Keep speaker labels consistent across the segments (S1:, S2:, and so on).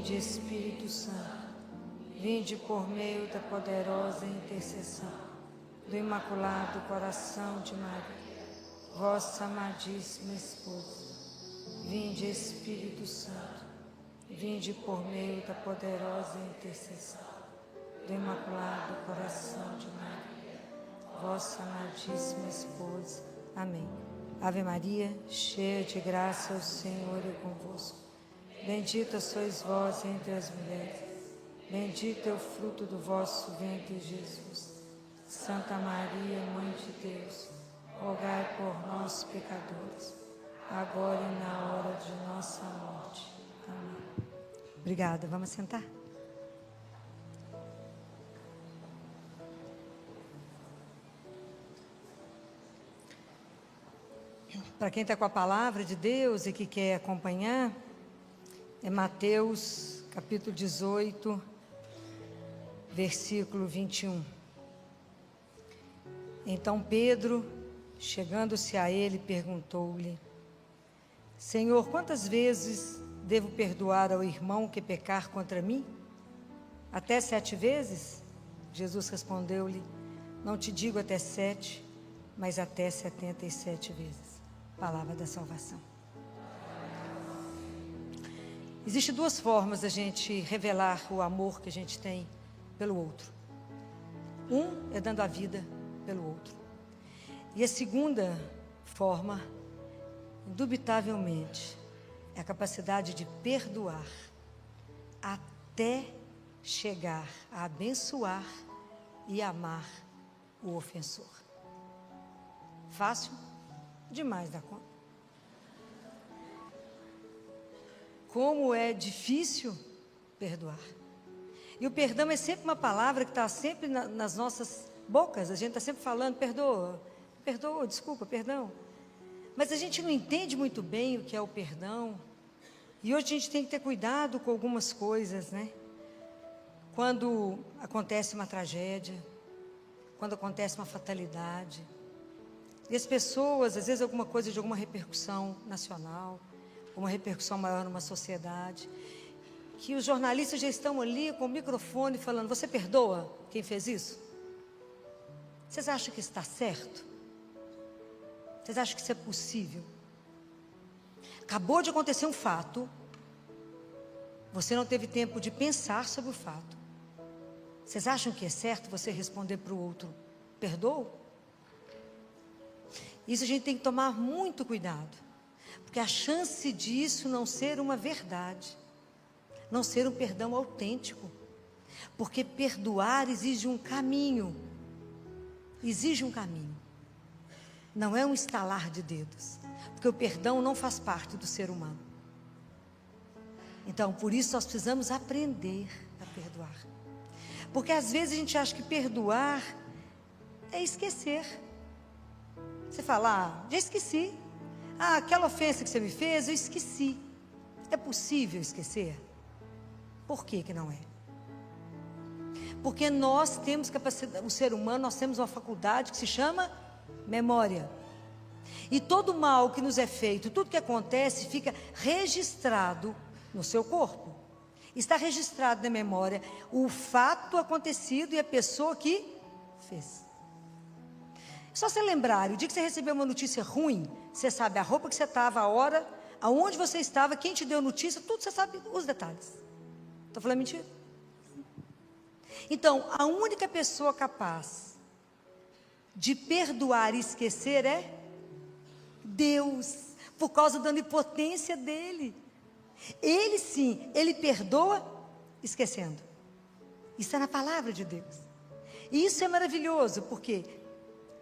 S1: Vinde, Espírito Santo, vinde por meio da poderosa intercessão do Imaculado Coração de Maria, vossa amadíssima esposa. Vinde, Espírito Santo, vinde por meio da poderosa intercessão do Imaculado Coração de Maria, vossa amadíssima esposa. Amém. Ave Maria, cheia de graça, o Senhor é convosco. Bendita sois vós entre as mulheres, bendito é o fruto do vosso ventre, Jesus. Santa Maria, Mãe de Deus, rogai por nós, pecadores, agora e na hora de nossa morte. Amém. Obrigada. Vamos sentar? Para quem está com a palavra de Deus e que quer acompanhar, é Mateus, capítulo 18, versículo 21. Então Pedro, chegando-se a ele, perguntou-lhe: Senhor, quantas vezes devo perdoar ao irmão que pecar contra mim? Até 7 vezes? Jesus respondeu-lhe: Não te digo até 7, mas até 77 vezes. Palavra da salvação. Existem 2 formas da gente revelar o amor que a gente tem pelo outro. Um é dando a vida pelo outro. E a segunda forma, indubitavelmente, é a capacidade de perdoar até chegar a abençoar e amar o ofensor. Fácil? Demais da conta. Como é difícil perdoar. E o perdão é sempre uma palavra que está sempre nas nossas bocas. A gente está sempre falando: perdoa, perdoa, desculpa, perdão. Mas a gente não entende muito bem o que é o perdão. E hoje a gente tem que ter cuidado com algumas coisas, né? Quando acontece uma tragédia, quando acontece uma fatalidade, e as pessoas, às vezes, alguma coisa de alguma repercussão nacional, uma repercussão maior numa sociedade, que os jornalistas já estão ali com o microfone falando: você perdoa quem fez isso? Vocês acham que está certo? Vocês acham que isso é possível? Acabou de acontecer um fato, você não teve tempo de pensar sobre o fato. Vocês acham que é certo você responder para o outro: perdoa? Isso a gente tem que tomar muito cuidado, porque a chance disso não ser uma verdade, não ser um perdão autêntico, porque perdoar exige um caminho, não é um estalar de dedos, porque o perdão não faz parte do ser humano. Então, por isso nós precisamos aprender a perdoar, porque às vezes a gente acha que perdoar é esquecer. Você fala: já esqueci. Aquela ofensa que você me fez, eu esqueci. É possível esquecer? Por que que não é? Porque nós temos capacidade, o ser humano, nós temos uma faculdade que se chama memória. E todo mal que nos é feito, tudo que acontece, fica registrado no seu corpo. Está registrado na memória o fato acontecido e a pessoa que fez. Só você lembrar, o dia que você recebeu uma notícia ruim, você sabe a roupa que você estava, a hora, aonde você estava, quem te deu notícia, tudo você sabe os detalhes. Estou falando mentira? Então, a única pessoa capaz de perdoar e esquecer é Deus, por causa da onipotência dele. Ele sim, ele perdoa esquecendo. Isso é na palavra de Deus. E isso é maravilhoso, porque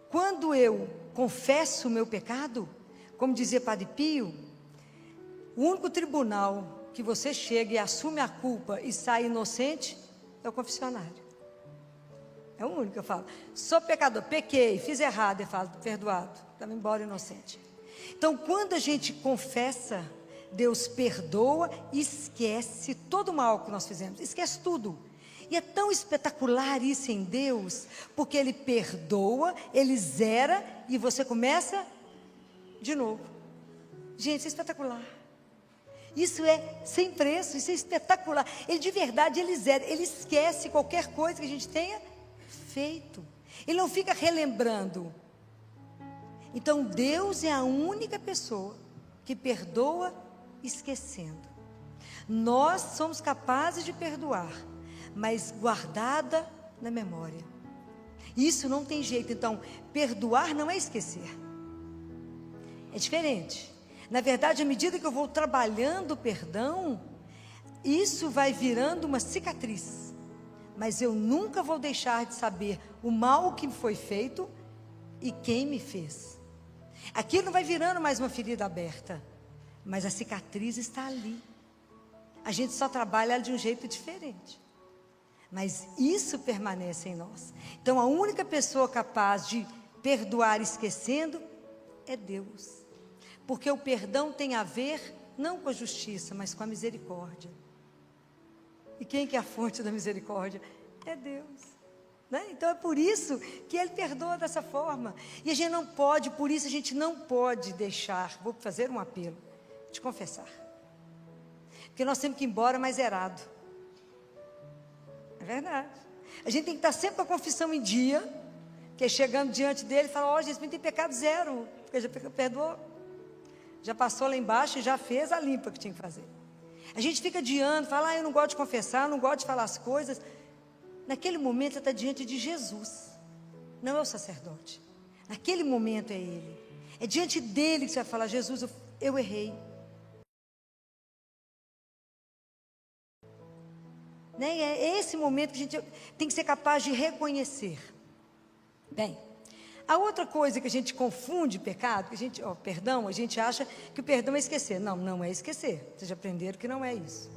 S1: quando eu confesso o meu pecado, como dizia Padre Pio, o único tribunal que você chega e assume a culpa e sai inocente é o confessionário. É o único que eu falo: sou pecador, pequei, fiz errado. Eu falo: perdoado, estava embora inocente. Então, quando a gente confessa, Deus perdoa e esquece todo o mal que nós fizemos, esquece tudo. E é tão espetacular isso em Deus, porque Ele perdoa, Ele zera e você começa de novo. Gente, isso é espetacular. Isso é sem preço, isso é espetacular. Ele de verdade, ele esquece qualquer coisa que a gente tenha feito. Ele não fica relembrando. Então Deus é a única pessoa que perdoa esquecendo. Nós somos capazes de perdoar, mas guardada na memória. Isso não tem jeito. Então, perdoar não é esquecer. É diferente. Na verdade, à medida que eu vou trabalhando o perdão, isso vai virando uma cicatriz. Mas eu nunca vou deixar de saber o mal que foi feito e quem me fez. Aquilo não vai virando mais uma ferida aberta, mas a cicatriz está ali. A gente só trabalha ela de um jeito diferente. Mas isso permanece em nós. Então, a única pessoa capaz de perdoar esquecendo é Deus. Porque o perdão tem a ver, não com a justiça, mas com a misericórdia. E quem que é a fonte da misericórdia? É Deus. Né? Então, é por isso que Ele perdoa dessa forma. E a gente não pode, por isso a gente não pode deixar, vou fazer um apelo, de confessar. Porque nós temos que ir embora mais zerado. É verdade. A gente tem que estar sempre com a confissão em dia, que é chegando diante dele e falar, ó, Jesus, tem pecado zero, porque já perdoou. Já passou lá embaixo e já fez a limpa que tinha que fazer. A gente fica adiando, fala, eu não gosto de confessar, não gosto de falar as coisas. Naquele momento você está diante de Jesus, não é o sacerdote. Naquele momento é Ele. É diante dele que você vai falar, Jesus, eu errei. Né? É esse momento que a gente tem que ser capaz de reconhecer. Bem, a outra coisa que a gente confunde pecado, que a gente, perdão, a gente acha que o perdão é esquecer. Não, não é esquecer. Vocês já aprenderam que não é isso.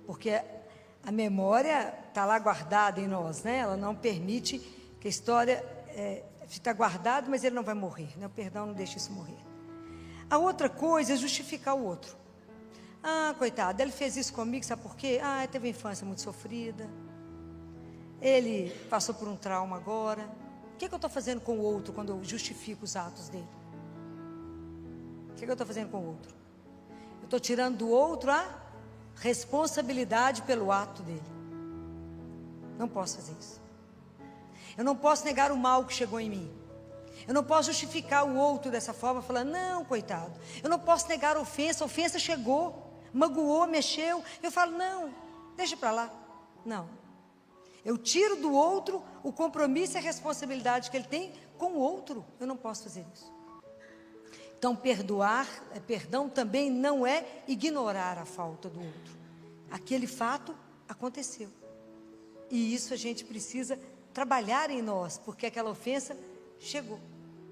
S1: Porque a memória está lá guardada em nós, né? Ela não permite que a história está guardada, mas ele não vai morrer. Né? O perdão não deixa isso morrer. A outra coisa é justificar o outro. Ah, coitado, ele fez isso comigo, sabe por quê? Ah, ele teve uma infância muito sofrida. Ele passou por um trauma agora. O que eu estou fazendo com o outro quando eu justifico os atos dele? O que eu estou fazendo com o outro? Eu estou tirando do outro a responsabilidade pelo ato dele. Não posso fazer isso. Eu não posso negar o mal que chegou em mim. Eu não posso justificar o outro dessa forma, falando, não, coitado. Eu não posso negar a ofensa chegou, magoou, mexeu. Eu falo, não, deixa para lá. Não. Eu tiro do outro o compromisso e a responsabilidade que ele tem com o outro. Eu não posso fazer isso. Então, perdão também não é ignorar a falta do outro. Aquele fato aconteceu. E isso a gente precisa trabalhar em nós, porque aquela ofensa chegou.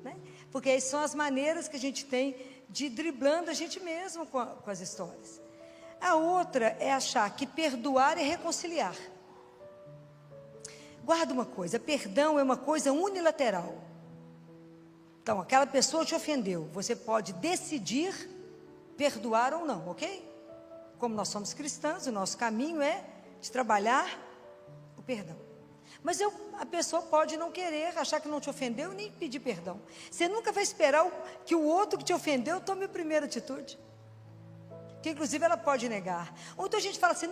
S1: Né? Porque essas são as maneiras que a gente tem de ir driblando a gente mesmo com as histórias. A outra é achar que perdoar é reconciliar. Guarda uma coisa, perdão é uma coisa unilateral. Então, aquela pessoa te ofendeu, você pode decidir perdoar ou não, ok? Como nós somos cristãos, o nosso caminho é de trabalhar o perdão. Mas a pessoa pode não querer, achar que não te ofendeu, nem pedir perdão. Você nunca vai esperar que o outro que te ofendeu tome a primeira atitude. Que inclusive ela pode negar. Ou então a gente fala assim,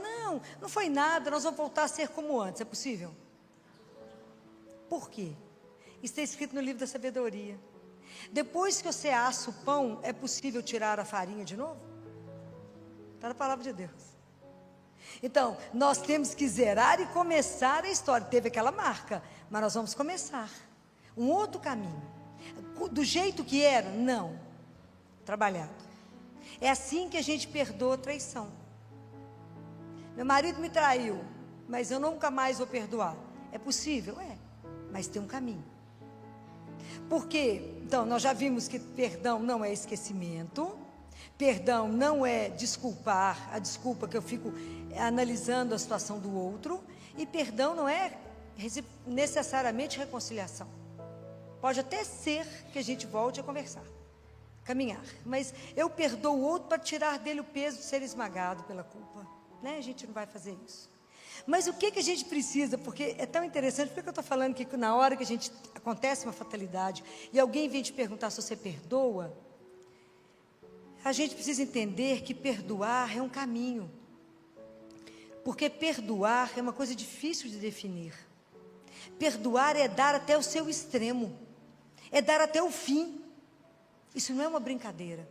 S1: não foi nada, nós vamos voltar a ser como antes. É possível? Por quê? Isso está escrito no livro da sabedoria. Depois que você assa o pão, é possível tirar a farinha de novo? Está na palavra de Deus. Então, nós temos que zerar e começar a história. Teve aquela marca, mas nós vamos começar um outro caminho. Do jeito que era? Não. Trabalhado. É assim que a gente perdoa a traição. Meu marido me traiu, mas eu nunca mais vou perdoar. É possível? É. Mas tem um caminho. Por quê? Então, nós já vimos que perdão não é esquecimento. Perdão não é desculpar, a desculpa que eu fico analisando a situação do outro. E perdão não é necessariamente reconciliação. Pode até ser que a gente volte a conversar, caminhar. Mas eu perdoo o outro para tirar dele o peso de ser esmagado pela culpa. Né? A gente não vai fazer isso. Mas o que a gente precisa, porque é tão interessante, porque eu estou falando que na hora que acontece uma fatalidade e alguém vem te perguntar se você perdoa, A gente precisa entender que perdoar é um caminho. Porque perdoar é uma coisa difícil de definir. Perdoar é dar até o seu extremo. É dar até o fim. Isso não é uma brincadeira.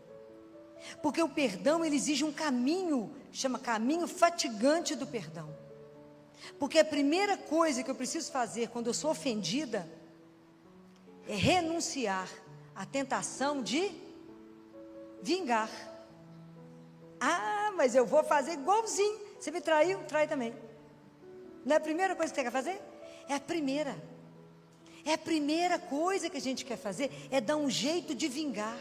S1: Porque o perdão, ele exige um caminho, chama caminho fatigante do perdão. Porque a primeira coisa que eu preciso fazer quando eu sou ofendida é renunciar à tentação de vingar. Ah, mas eu vou fazer igualzinho. Você me traiu? Trai também. Não é a primeira coisa que você quer fazer? É a primeira. É a primeira coisa que a gente quer fazer, é dar um jeito de vingar.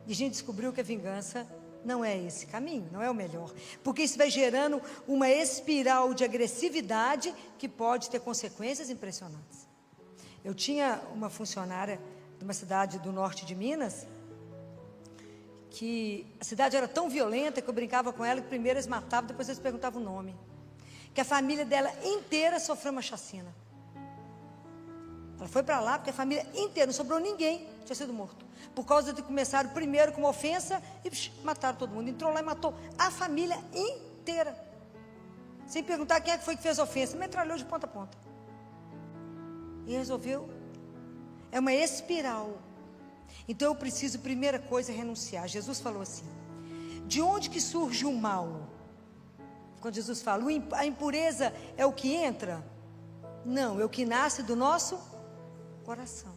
S1: E a gente descobriu que a vingança não é esse caminho, não é o melhor. Porque isso vai gerando uma espiral de agressividade que pode ter consequências impressionantes. Eu tinha uma funcionária de uma cidade do norte de Minas, que a cidade era tão violenta que eu brincava com ela que primeiro eles matavam, depois eles perguntavam o nome. Que a família dela inteira sofreu uma chacina. Ela foi para lá porque a família inteira, não sobrou ninguém, tinha sido morto. Por causa de começaram primeiro com uma ofensa e mataram todo mundo. Entrou lá e matou a família inteira. Sem perguntar quem é que foi que fez a ofensa, metralhou de ponta a ponta. E resolveu. É uma espiral. Então eu preciso, primeira coisa, renunciar. Jesus falou assim: de onde que surge o mal? Quando Jesus fala, a impureza é o que entra? Não, é o que nasce do nosso coração.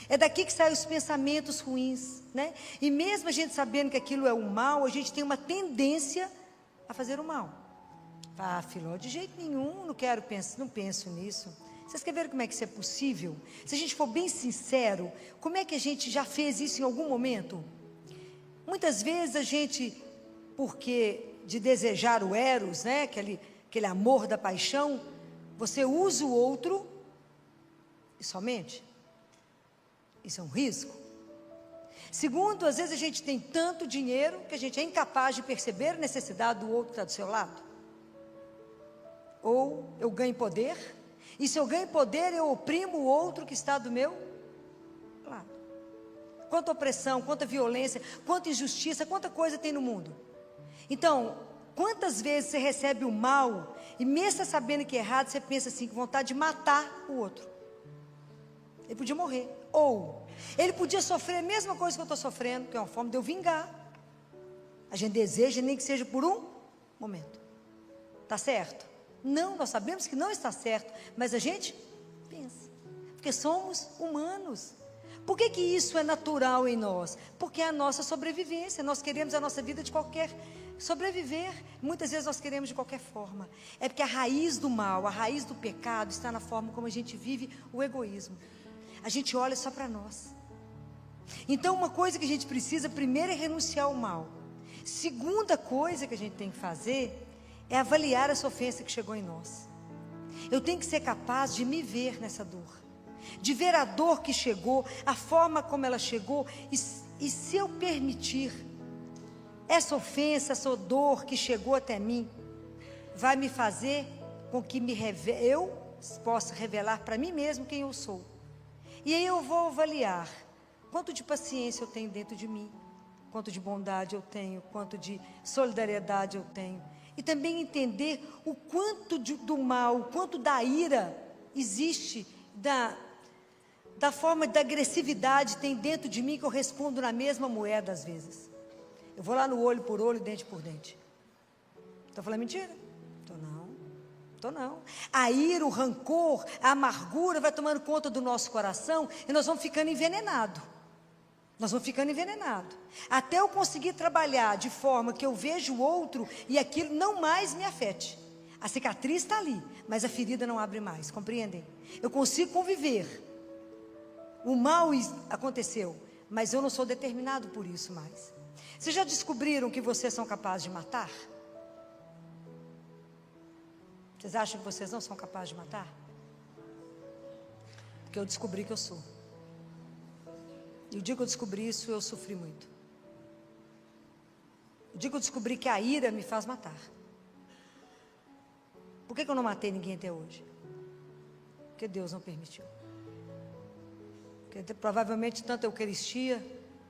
S1: É daqui que saem os pensamentos ruins, né? E mesmo a gente sabendo que aquilo é o mal, a gente tem uma tendência a fazer o mal. Ah, filho, de jeito nenhum, não penso nisso. Vocês querem ver como é que isso é possível? Se a gente for bem sincero, como é que a gente já fez isso em algum momento? Muitas vezes a gente, porque de desejar o eros, né? Aquele amor da paixão, você usa o outro e somente. Isso é um risco. Segundo, às vezes a gente tem tanto dinheiro que a gente é incapaz de perceber a necessidade do outro que está do seu lado. Ou eu ganho poder, e se eu ganho poder, eu oprimo o outro que está do meu lado. Quanta opressão, quanta violência, quanta injustiça, quanta coisa tem no mundo. Então, quantas vezes você recebe o mal, e mesmo sabendo que é errado, você pensa assim, com vontade de matar o outro. Ele podia morrer. Ou ele podia sofrer a mesma coisa que eu estou sofrendo, que é uma forma de eu vingar. A gente deseja, nem que seja por um momento. Está certo? Não, nós sabemos que não está certo, mas a gente pensa. Porque somos humanos. Por que isso é natural em nós? Porque é a nossa sobrevivência. Nós queremos a nossa vida de qualquer sobreviver. Muitas vezes nós queremos de qualquer forma. É porque a raiz do mal, a raiz do pecado está na forma como a gente vive o egoísmo. A gente olha só para nós. Então uma coisa que a gente precisa primeiro é renunciar ao mal. Segunda coisa que a gente tem que fazer é avaliar essa ofensa que chegou em nós. Eu tenho que ser capaz de me ver nessa dor, de ver a dor que chegou, a forma como ela chegou, e se eu permitir, essa ofensa, essa dor que chegou até mim, vai me fazer com que eu possa revelar para mim mesmo quem eu sou. E aí eu vou avaliar quanto de paciência eu tenho dentro de mim, quanto de bondade eu tenho, quanto de solidariedade eu tenho. E também entender o quanto do mal, o quanto da ira existe, da forma da agressividade tem dentro de mim, que eu respondo na mesma moeda às vezes. Eu vou lá no olho por olho, dente por dente. Estou falando mentira? Estou não. A ira, o rancor, a amargura vai tomando conta do nosso coração e nós vamos ficando envenenados. Até eu conseguir trabalhar de forma que eu vejo o outro e aquilo não mais me afete. A cicatriz está ali, mas a ferida não abre mais, compreendem? Eu consigo conviver. O mal aconteceu, mas eu não sou determinado por isso mais. Vocês já descobriram que vocês são capazes de matar? Vocês acham que vocês não são capazes de matar? Porque eu descobri que eu sou. E o dia que eu descobri isso, eu sofri muito. O dia que eu descobri que a ira me faz matar. Por que eu não matei ninguém até hoje? Porque Deus não permitiu. Porque provavelmente tanto eucaristia,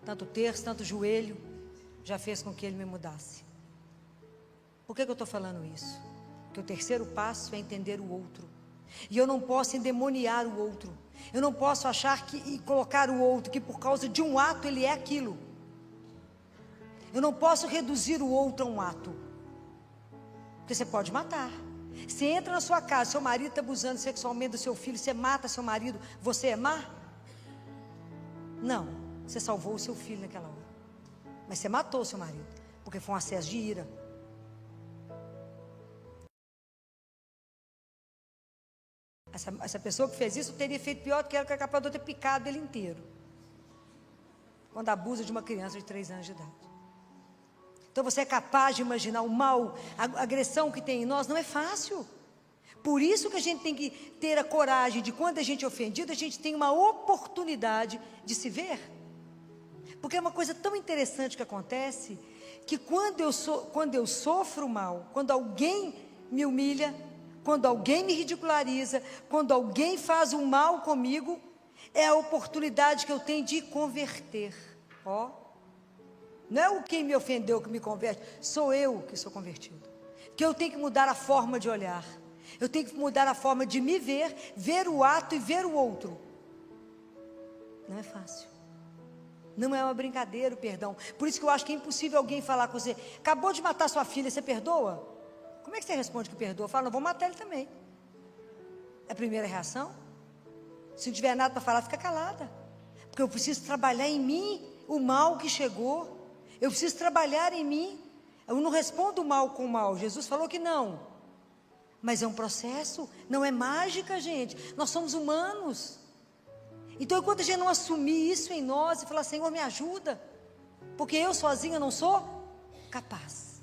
S1: tanto terço, tanto joelho, já fez com que ele me mudasse. Por que eu estou falando isso? Porque o terceiro passo é entender o outro. E eu não posso endemoniar o outro. Eu não posso achar e colocar o outro, que por causa de um ato ele é aquilo. Eu não posso reduzir o outro a um ato. Porque você pode matar. Você entra na sua casa, seu marido está abusando sexualmente do seu filho, você mata seu marido, você é má? Não, você salvou o seu filho naquela hora. Mas você matou o seu marido, porque foi um acesso de ira. Essa pessoa que fez isso teria feito pior do que era capaz de ter picado ele inteiro. Quando abusa de uma criança de 3 anos de idade. Então você é capaz de imaginar o mal, a agressão que tem em nós, não é fácil. Por isso que a gente tem que ter a coragem de, quando a gente é ofendido, a gente tem uma oportunidade de se ver. Porque é uma coisa tão interessante que acontece, que quando eu sofro mal, quando alguém me humilha, quando alguém me ridiculariza, quando alguém faz um mal comigo, é a oportunidade que eu tenho de converter. Ó, não é o quem me ofendeu que me converte, sou eu que sou convertido. Que eu tenho que mudar a forma de olhar. Eu tenho que mudar a forma de me ver, ver o ato e ver o outro. Não é fácil. Não é uma brincadeira o perdão. Por isso que eu acho que é impossível alguém falar com você: acabou de matar sua filha, você perdoa? Como é que você responde que perdoa? Fala: não, vou matar ele também. É a primeira reação. Se não tiver nada para falar, fica calada. Porque eu preciso trabalhar em mim o mal que chegou. Eu preciso trabalhar em mim. Eu não respondo o mal com o mal. Jesus falou que não. Mas é um processo, não é mágica, gente. Nós somos humanos. Então, enquanto a gente não assumir isso em nós e falar: Senhor, me ajuda, porque eu sozinha não sou capaz.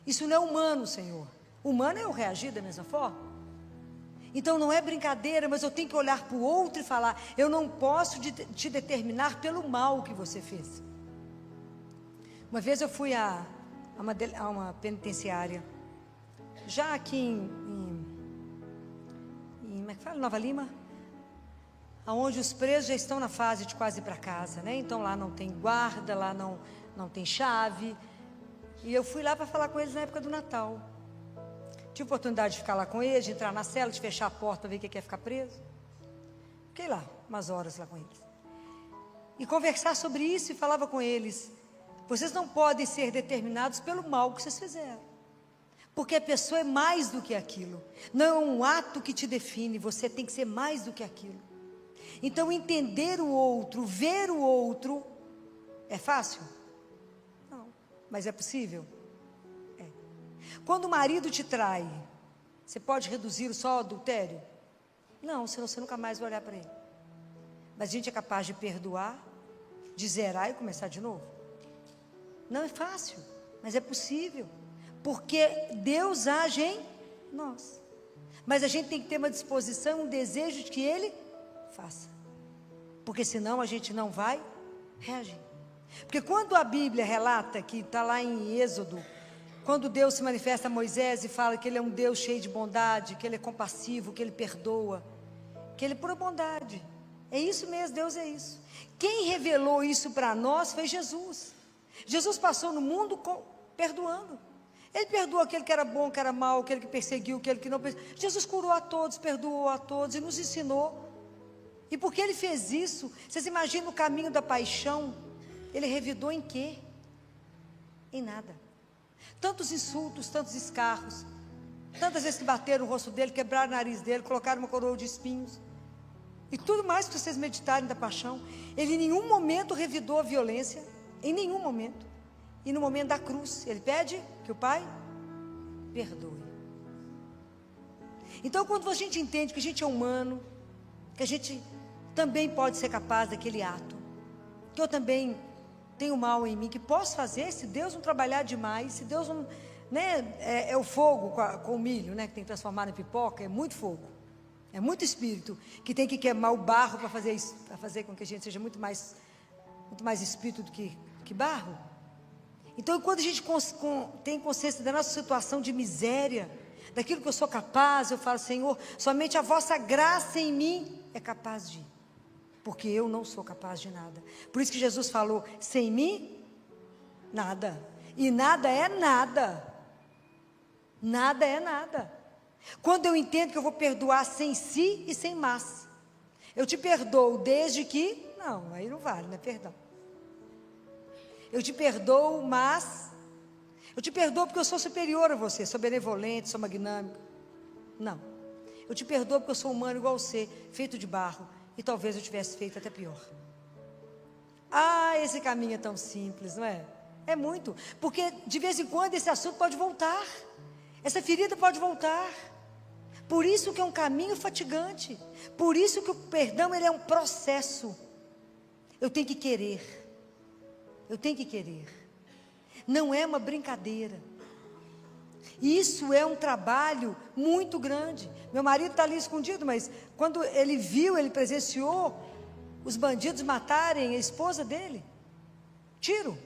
S1: Isso não é humano, Senhor. Humano é eu reagir da mesma forma. Então não é brincadeira, mas eu tenho que olhar para o outro e falar: eu não posso te determinar pelo mal que você fez. Uma vez eu fui a uma penitenciária, já aqui em como é que fala? Nova Lima, onde os presos já estão na fase de quase ir para casa, né? Então lá não tem guarda, lá não tem chave. E eu fui lá para falar com eles na época do Natal. Tive oportunidade de ficar lá com eles, de entrar na cela, de fechar a porta para ver quem quer ficar preso. Fiquei lá, umas horas lá com eles. E conversar sobre isso, e falava com eles: vocês não podem ser determinados pelo mal que vocês fizeram. Porque a pessoa é mais do que aquilo. Não é um ato que te define, você tem que ser mais do que aquilo. Então entender o outro, ver o outro, é fácil? Mas é possível? É. Quando o marido te trai, você pode reduzir só ao adultério? Não, senão você nunca mais vai olhar para ele. Mas a gente é capaz de perdoar, de zerar e começar de novo? Não é fácil, mas é possível. Porque Deus age em nós. Mas a gente tem que ter uma disposição, um desejo de que Ele faça. Porque senão a gente não vai reagir. Porque quando a Bíblia relata, que está lá em Êxodo, quando Deus se manifesta a Moisés e fala que Ele é um Deus cheio de bondade, que Ele é compassivo, que Ele perdoa, que Ele é pura bondade. É isso mesmo, Deus é isso. Quem revelou isso para nós foi Jesus. Jesus passou no mundo perdoando. Ele perdoou aquele que era bom, que era mau, aquele que perseguiu, aquele que não perseguiu. Jesus curou a todos, perdoou a todos e nos ensinou. E porque Ele fez isso, vocês imaginam o caminho da paixão? Ele revidou em quê? Em nada. Tantos insultos, tantos escarros, tantas vezes que bateram o rosto dele, quebraram o nariz dele, colocaram uma coroa de espinhos, e tudo mais que vocês meditarem da paixão. Ele em nenhum momento revidou a violência, em nenhum momento. E no momento da cruz, Ele pede que o Pai perdoe. Então, quando a gente entende que a gente é humano, que a gente também pode ser capaz daquele ato, que eu também tenho mal em mim, que posso fazer, se Deus não trabalhar demais, se Deus não, né, é o fogo com o milho, né, que tem que transformar em pipoca, é muito fogo, é muito espírito, que tem que queimar o barro para fazer isso, para fazer com que a gente seja muito mais espírito do que barro. Então, quando a gente tem consciência da nossa situação de miséria, daquilo que eu sou capaz, eu falo: Senhor, somente a vossa graça em mim é capaz de ir. Porque eu não sou capaz de nada. Por isso que Jesus falou: sem mim, Nada. E nada é nada. Nada é nada. Quando eu entendo que eu vou perdoar sem si e sem mas. Eu te perdoo desde que... Não, aí não vale, né? Perdão. Eu te perdoo, mas... Eu te perdoo porque eu sou superior a você, sou benevolente, sou magnânimo. Não. Eu te perdoo porque eu sou humano igual você, feito de barro. E talvez eu tivesse feito até pior. Ah, esse caminho é tão simples, não é? É muito. Porque de vez em quando esse assunto pode voltar. Essa ferida pode voltar. Por isso que é um caminho fatigante. Por isso que o perdão, ele é um processo. Eu tenho que querer. Eu tenho que querer. Não é uma brincadeira. Isso é um trabalho muito grande. Meu marido está ali escondido, mas quando ele viu, ele presenciou os bandidos matarem a esposa dele. Tiro.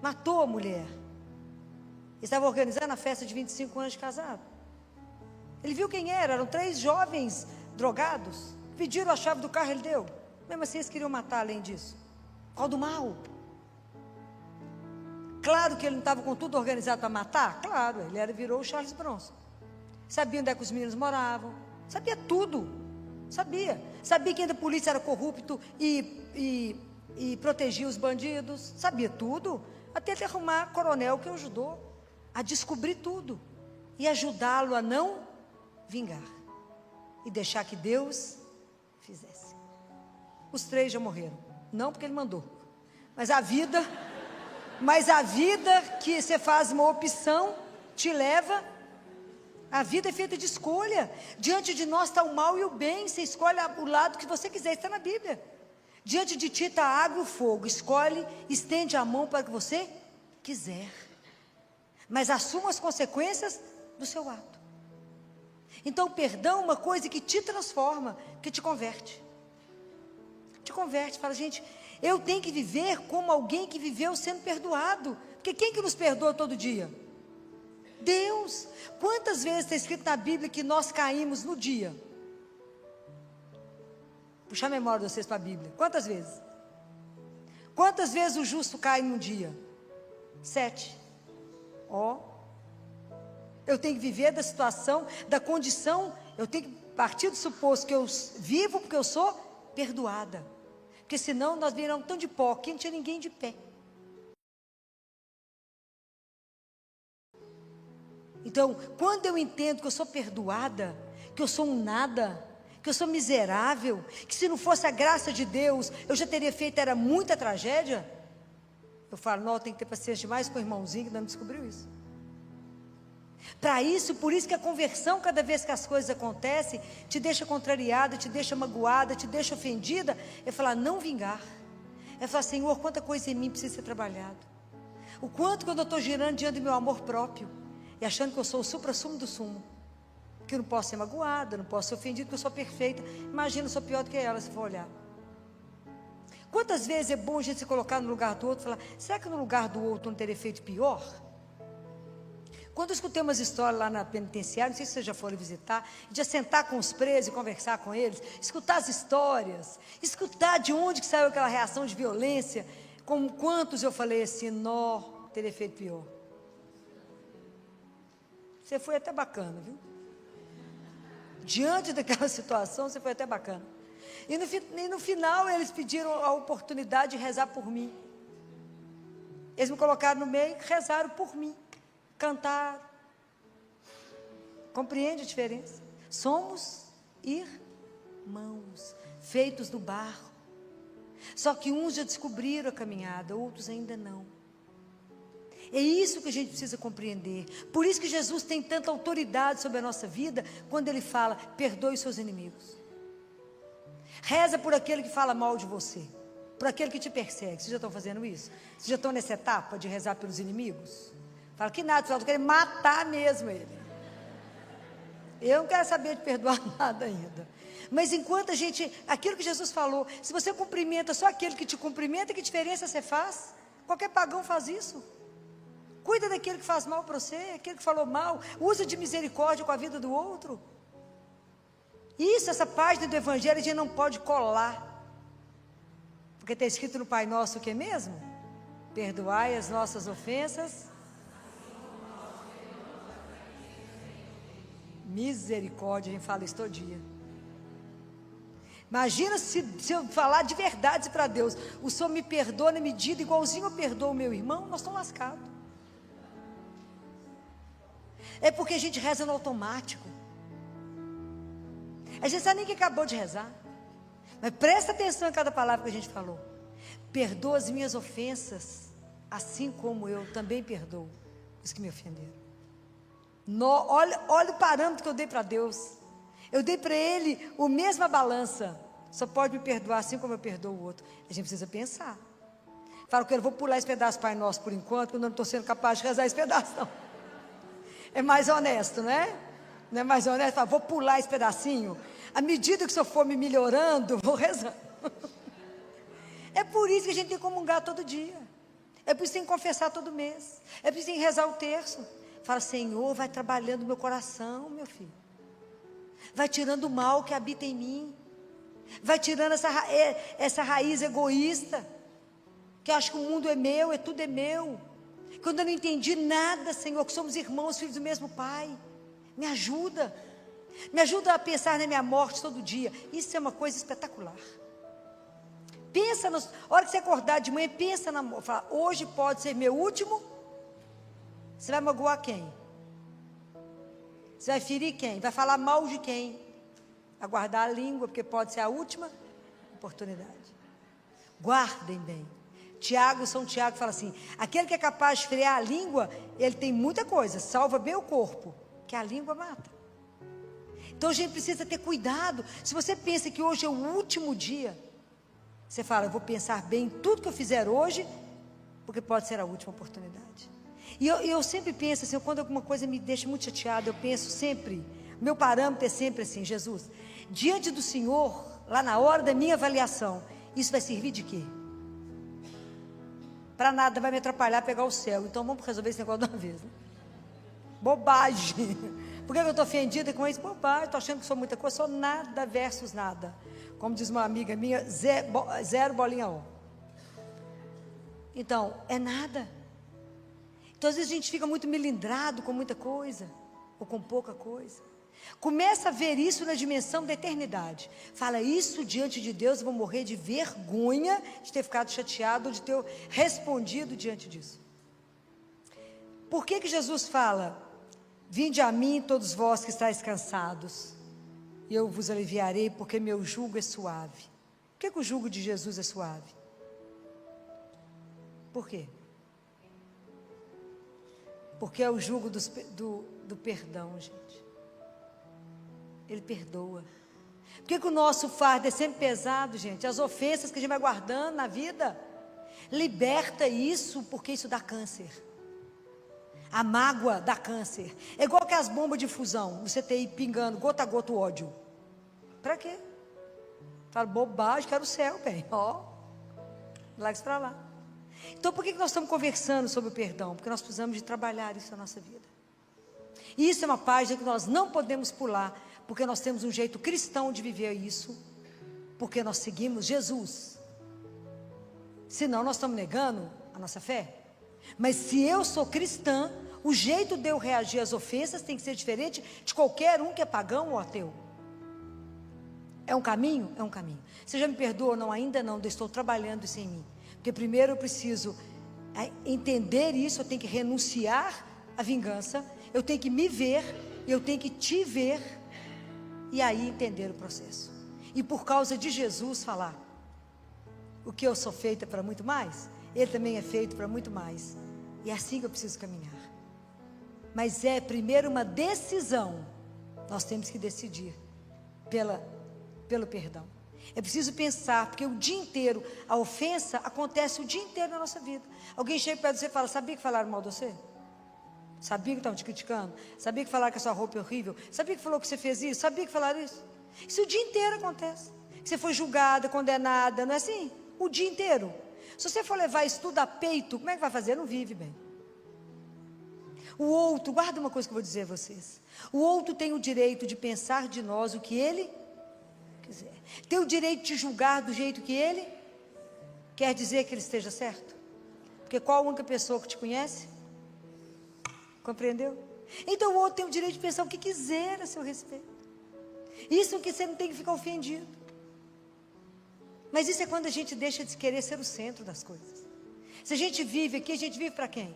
S1: Matou a mulher. Estava organizando a festa de 25 anos de casado. Ele viu quem era, eram 3 jovens drogados. Pediram a chave do carro, ele deu. Mesmo assim, eles queriam matar além disso. Qual do mal? Claro que ele não estava com tudo organizado para matar. Claro, ele virou o Charles Bronson. Sabia onde é que os meninos moravam. Sabia tudo. Sabia. Sabia que ainda a polícia era corrupto e protegia os bandidos. Sabia tudo. Até ele arrumar coronel que o ajudou a descobrir tudo. E ajudá-lo a não vingar. E deixar que Deus fizesse. Os 3 já morreram. Não porque ele mandou. Mas a vida que você faz uma opção, te leva. A vida é feita de escolha. Diante de nós está o mal e o bem. Você escolhe o lado que você quiser. Está na Bíblia. Diante de ti está a água e o fogo. Escolhe, estende a mão para o que você quiser. Mas assuma as consequências do seu ato. Então o perdão é uma coisa que te transforma, que te converte. Te converte, fala, gente, eu tenho que viver como alguém que viveu sendo perdoado. Porque quem que nos perdoa todo dia? Deus. Quantas vezes está escrito na Bíblia que nós caímos no dia? Puxar a memória de vocês para a Bíblia. Quantas vezes? Quantas vezes o justo cai num dia? 7. Eu tenho que viver da situação, da condição, eu tenho que partir do suposto que eu vivo porque eu sou perdoada. Porque senão nós viramos tão de pó, que não tinha ninguém de pé. Então, quando eu entendo que eu sou perdoada, que eu sou um nada, que eu sou miserável, que se não fosse a graça de Deus, eu já teria feito, era muita tragédia. Eu falo, não, tem que ter paciência demais com o irmãozinho que ainda não descobriu isso. Para isso, por isso que a conversão, cada vez que as coisas acontecem, te deixa contrariada, te deixa magoada, te deixa ofendida, é falar, não vingar. É falar, Senhor, quanta coisa em mim precisa ser trabalhado. O quanto quando eu estou girando diante do meu amor próprio, e achando que eu sou o supra-sumo do sumo, que eu não posso ser magoada, não posso ser ofendida, porque eu sou perfeita. Imagina, eu sou pior do que ela, se for olhar. Quantas vezes é bom a gente se colocar no lugar do outro e falar, será que no lugar do outro não teria feito pior? Quando eu escutei umas histórias lá na penitenciária, não sei se vocês já foram visitar, de sentar com os presos e conversar com eles, escutar as histórias, escutar de onde que saiu aquela reação de violência, como quantos eu falei assim, nó, teria feito pior. Você foi até bacana, viu? Diante daquela situação, você foi até bacana. E no final, eles pediram a oportunidade de rezar por mim. Eles me colocaram no meio, rezaram por mim. Cantaram. Compreende a diferença? Somos irmãos, feitos do barro. Só que uns já descobriram a caminhada, outros ainda não. É isso que a gente precisa compreender. Por isso que Jesus tem tanta autoridade sobre a nossa vida, quando Ele fala, perdoe os seus inimigos. Reza por aquele que fala mal de você, por aquele que te persegue. Vocês já estão fazendo isso? Vocês já estão nessa etapa de rezar pelos inimigos? Fala que nada, eu quero matar mesmo ele. Eu não quero saber de perdoar nada ainda. Mas enquanto a gente, aquilo que Jesus falou, se você cumprimenta só aquele que te cumprimenta, que diferença você faz? Qualquer pagão faz isso. Cuida daquele que faz mal para você, aquele que falou mal, usa de misericórdia com a vida do outro. Isso, essa página do Evangelho, a gente não pode colar. Porque está escrito no Pai Nosso o que mesmo? Perdoai as nossas ofensas. Misericórdia, a gente fala isso todo dia. Imagina se eu falar de verdade para Deus, o Senhor me perdoa na medida igualzinho eu perdoo o meu irmão, nós estamos lascados. É porque a gente reza no automático. A gente sabe nem que acabou de rezar. Mas presta atenção em cada palavra que a gente falou. Perdoa as minhas ofensas, assim como eu também perdoo os que me ofenderam. Olha o parâmetro que eu dei para Deus. Eu dei para Ele a mesma balança. Só pode me perdoar assim como eu perdoo o outro. A gente precisa pensar. Fala que eu vou pular esse pedaço Pai Nosso por enquanto, porque eu não estou sendo capaz de rezar esse pedaço, não. É mais honesto, não é? Não é mais honesto? Fala, vou pular esse pedacinho. À medida que o Senhor for me melhorando, vou rezando. É por isso que a gente tem que comungar todo dia. É por isso que tem que confessar todo mês. É por isso que tem que rezar o terço. Fala, Senhor, vai trabalhando no meu coração, meu filho. Vai tirando o mal que habita em mim. Vai tirando essa raiz egoísta. Que acha que o mundo é meu, tudo é meu. Quando eu não entendi nada, Senhor, que somos irmãos, filhos do mesmo Pai. Me ajuda. Me ajuda a pensar na minha morte todo dia. Isso é uma coisa espetacular. Pensa, a hora que você acordar de manhã, pensa na morte. Fala, hoje pode ser meu último. Você vai magoar quem? Você vai ferir quem? Vai falar mal de quem? Aguardar a língua, porque pode ser a última oportunidade. Guardem bem. São Tiago fala assim, aquele que é capaz de frear a língua, ele tem muita coisa, salva bem o corpo, que a língua mata. Então a gente precisa ter cuidado. Se você pensa que hoje é o último dia, você fala, eu vou pensar bem em tudo que eu fizer hoje, porque pode ser a última oportunidade. E eu sempre penso assim, quando alguma coisa me deixa muito chateada, eu penso sempre, meu parâmetro é sempre assim, Jesus, diante do Senhor, lá na hora da minha avaliação, isso vai servir de quê? Para nada, vai me atrapalhar a pegar o céu. Então vamos resolver esse negócio de uma vez, né? Bobagem. Por que eu estou ofendida com isso? Bobagem, estou achando que sou muita coisa, sou nada versus nada. Como diz uma amiga minha, zero bolinha ó. Então, é nada. Então às vezes a gente fica muito melindrado com muita coisa, ou com pouca coisa. Começa a ver isso na dimensão da eternidade. Fala isso diante de Deus, eu vou morrer de vergonha de ter ficado chateado, ou de ter respondido diante disso. Por que Jesus fala, vinde a mim todos vós que estáis cansados, e eu vos aliviarei, porque meu jugo é suave. Por que o jugo de Jesus é suave? Por quê? Porque é o jugo do perdão, gente. Ele perdoa. Por que o nosso fardo é sempre pesado, gente? As ofensas que a gente vai guardando na vida, liberta isso, porque isso dá câncer. A mágoa dá câncer. É igual que as bombas de fusão, você tem pingando gota a gota o ódio. Para quê? Fala, bobagem, quero o céu, bem. Ó, larga isso para lá. Então por que nós estamos conversando sobre o perdão? Porque nós precisamos de trabalhar isso na nossa vida. E isso é uma página que nós não podemos pular, porque nós temos um jeito cristão de viver isso, porque nós seguimos Jesus. Senão nós estamos negando a nossa fé. Mas se eu sou cristã, o jeito de eu reagir às ofensas tem que ser diferente de qualquer um que é pagão ou ateu. É um caminho? É um caminho. Você já me perdoa? Não, ainda não, eu estou trabalhando isso em mim. Porque primeiro eu preciso entender isso, eu tenho que renunciar à vingança, eu tenho que me ver, eu tenho que te ver, e aí entender o processo. E por causa de Jesus falar, o que eu sou feita para muito mais, Ele também é feito para muito mais. E é assim que eu preciso caminhar. Mas é primeiro uma decisão. Nós temos que decidir pelo perdão. É preciso pensar, porque o dia inteiro, a ofensa acontece o dia inteiro na nossa vida. Alguém chega perto de você e fala, sabia que falaram mal de você? Sabia que estavam te criticando? Sabia que falaram que a sua roupa é horrível? Sabia que falou que você fez isso? Sabia que falaram isso? Isso o dia inteiro acontece. Você foi julgada, condenada, não é assim? O dia inteiro. Se você for levar isso tudo a peito, como é que vai fazer? Não vive bem. O outro, guarda uma coisa que eu vou dizer a vocês. O outro tem o direito de pensar de nós o que ele quiser. Tem o direito de julgar do jeito que ele quer dizer que ele esteja certo. Porque qual a única pessoa que te conhece? Compreendeu? Então o outro tem o direito de pensar o que quiser a seu respeito. Isso que você não tem que ficar ofendido. Mas isso é quando a gente deixa de querer ser o centro das coisas. Se a gente vive aqui, a gente vive para quem?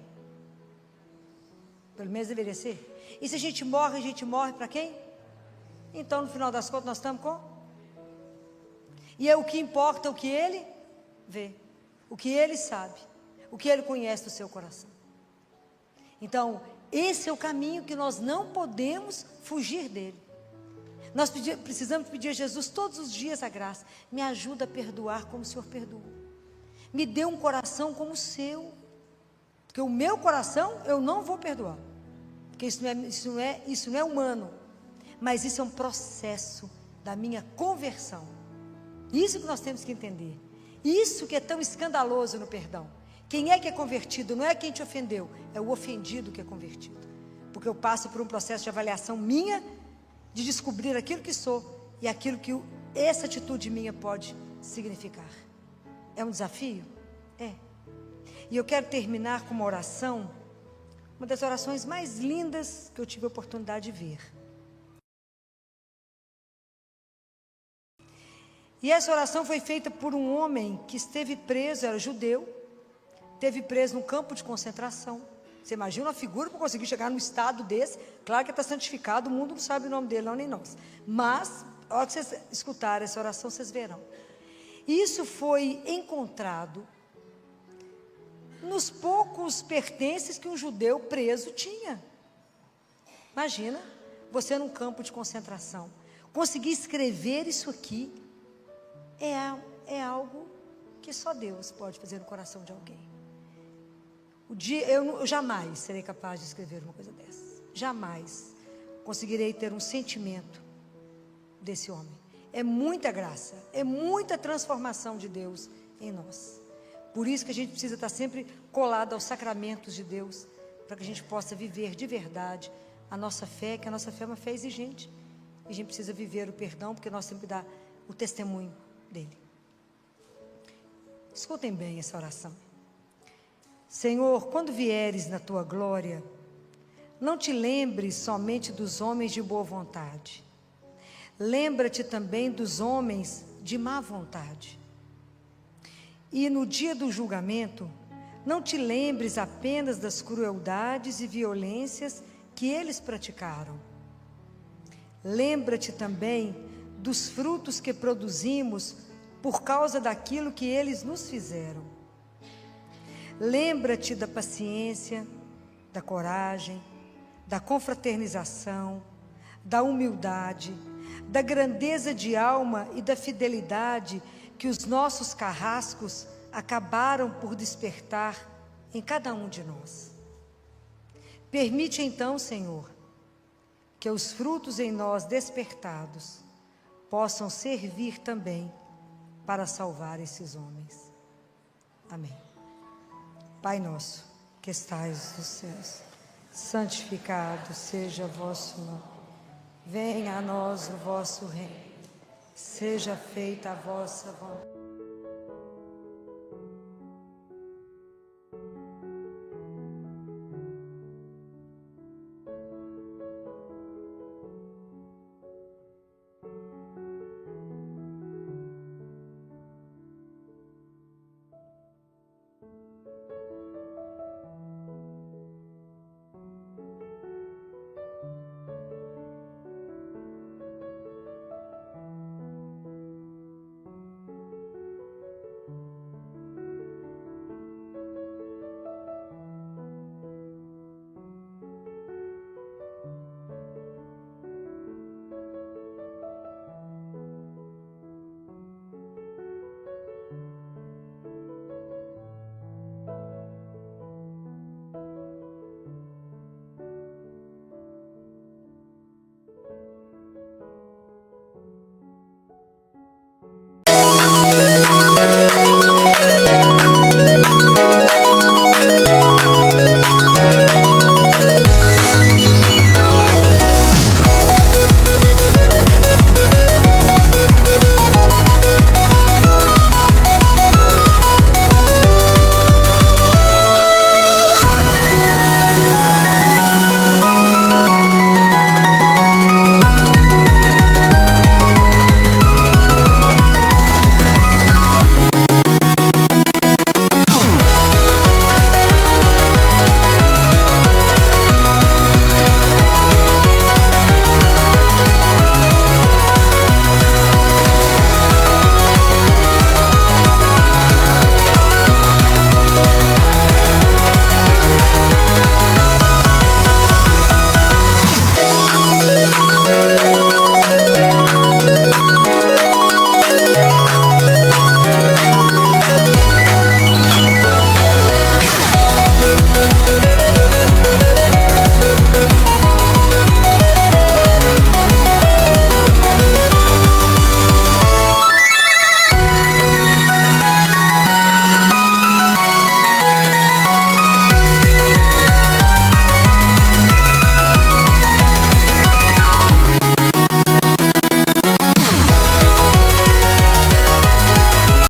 S1: Pelo menos deveria ser. E se a gente morre para quem? Então, no final das contas, nós estamos com? E é o que importa, o que ele vê, o que ele sabe, o que ele conhece do seu coração. Então, esse é o caminho que nós não podemos fugir dele. Nós precisamos pedir a Jesus todos os dias a graça. Me ajuda a perdoar como o Senhor perdoou. Me dê um coração como o seu. Porque o meu coração eu não vou perdoar. Porque isso não é humano. Mas isso é um processo da minha conversão. Isso que nós temos que entender. Isso que é tão escandaloso no perdão. Quem é que é convertido? Não é quem te ofendeu. É o ofendido que é convertido. Porque eu passo por um processo de avaliação minha, de descobrir aquilo que sou e aquilo que essa atitude minha pode significar. É um desafio? É. E eu quero terminar com uma oração, uma das orações mais lindas que eu tive a oportunidade de ver. E essa oração foi feita por um homem que esteve preso, era judeu, esteve preso num campo de concentração. Você imagina uma figura para conseguir chegar num estado desse? Claro que está santificado, o mundo não sabe o nome dele, não, nem nós. Mas, a hora que vocês escutarem essa oração, vocês verão. Isso foi encontrado nos poucos pertences que um judeu preso tinha. Imagina, você num campo de concentração, conseguir escrever isso aqui, é algo que só Deus pode fazer no coração de alguém. Eu jamais serei capaz de escrever uma coisa dessa. Jamais conseguirei ter um sentimento desse homem. É muita graça, é muita transformação de Deus em nós. Por isso que a gente precisa estar sempre colado aos sacramentos de Deus, para que a gente possa viver de verdade a nossa fé, que a nossa fé é uma fé exigente. E a gente precisa viver o perdão, porque nós temos que dar o testemunho dele. Escutem bem essa oração. Senhor, quando vieres na tua glória, não te lembres somente dos homens de boa vontade. Lembra-te também dos homens de má vontade. E no dia do julgamento, não te lembres apenas das crueldades e violências que eles praticaram. Lembra-te também dos frutos que produzimos por causa daquilo que eles nos fizeram. Lembra-te da paciência, da coragem, da confraternização, da humildade, da grandeza de alma e da fidelidade que os nossos carrascos acabaram por despertar em cada um de nós. Permite então, Senhor, que os frutos em nós despertados possam servir também para salvar esses homens. Amém. Pai nosso, que estais nos céus, santificado seja o vosso nome. Venha a nós o vosso reino. Seja feita a vossa vontade.